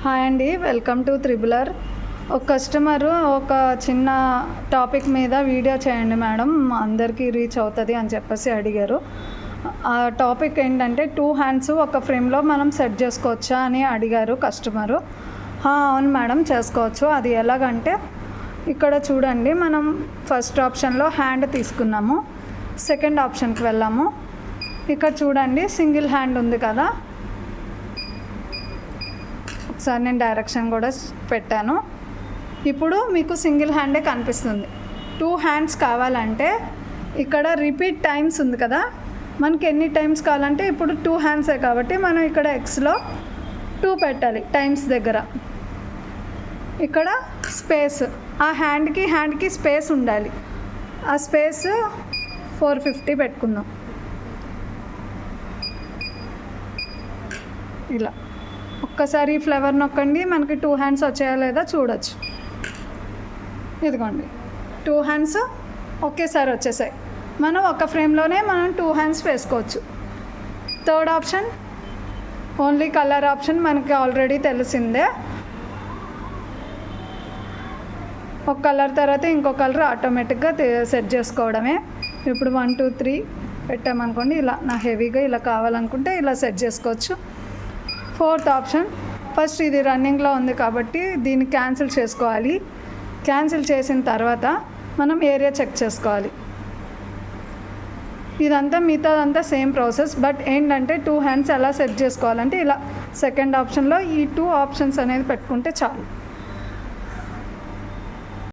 Hi అండి, welcome to triple R. ఒక customer ఒక చిన్న టాపిక్ మీద వీడియో చేయండి మేడం, అందరికీ రీచ్ అవుతుంది అని చెప్పేసి అడిగారు. ఆ టాపిక్ ఏంటంటే 2 హ్యాండ్స్ ఒక ఫ్రేమ్లో మనం సెట్ చేసుకోవచ్చా అని అడిగారు కస్టమరు. అవును మేడం, చేసుకోవచ్చు. అది ఎలాగంటే ఇక్కడ చూడండి, మనం ఫస్ట్ ఆప్షన్లో హ్యాండ్ తీసుకున్నాము, సెకండ్ ఆప్షన్కి వెళ్ళాము. ఇక్కడ చూడండి, సింగిల్ హ్యాండ్ ఉంది కదా, ఒకసారి నేను డైరెక్షన్ కూడా పెట్టాను. ఇప్పుడు మీకు సింగిల్ హ్యాండే కనిపిస్తుంది. 2 హ్యాండ్స్ కావాలంటే ఇక్కడ రిపీట్ టైమ్స్ ఉంది కదా, మనకి ఎన్ని టైమ్స్ కావాలంటే ఇప్పుడు 2 హ్యాండ్సే కాబట్టి మనం ఇక్కడ ఎక్స్లో 2 పెట్టాలి టైమ్స్ దగ్గర. ఇక్కడ స్పేస్, ఆ హ్యాండ్కి స్పేస్ ఉండాలి. ఆ స్పేస్ 450 పెట్టుకుందాం. ఇలా ఒక్కసారి ఫ్లవర్ నొక్కండి, మనకి 2 హ్యాండ్స్ వచ్చాయా లేదా చూడొచ్చు. ఇదిగోండి, 2 హ్యాండ్స్ ఒకేసారి వచ్చేసాయి. మనం ఒక ఫ్రేమ్లోనే మనం 2 హ్యాండ్స్ వేసుకోవచ్చు. Third option only colour option, మనకి ఆల్రెడీ తెలిసిందే. ఒక కలర్ తర్వాత ఇంకో కలర్ ఆటోమేటిక్గా సెట్ చేసుకోవడమే. ఇప్పుడు 1 2 3 పెట్టామనుకోండి, ఇలా నా హెవీగా ఇలా కావాలనుకుంటే ఇలా సెట్ చేసుకోవచ్చు. ఫోర్త్ ఆప్షన్, ఫస్ట్ ఇది రన్నింగ్లో ఉంది కాబట్టి దీన్ని క్యాన్సిల్ చేసుకోవాలి. క్యాన్సిల్ చేసిన తర్వాత మనం ఏరియా చెక్ చేసుకోవాలి. ఇదంతా మిగతాదంతా సేమ్ ప్రాసెస్, బట్ ఏంటంటే 2 హ్యాండ్స్ ఎలా సెట్ చేసుకోవాలంటే ఇలా సెకండ్ ఆప్షన్లో ఈ 2 ఆప్షన్స్ అనేది పెట్టుకుంటే చాలు.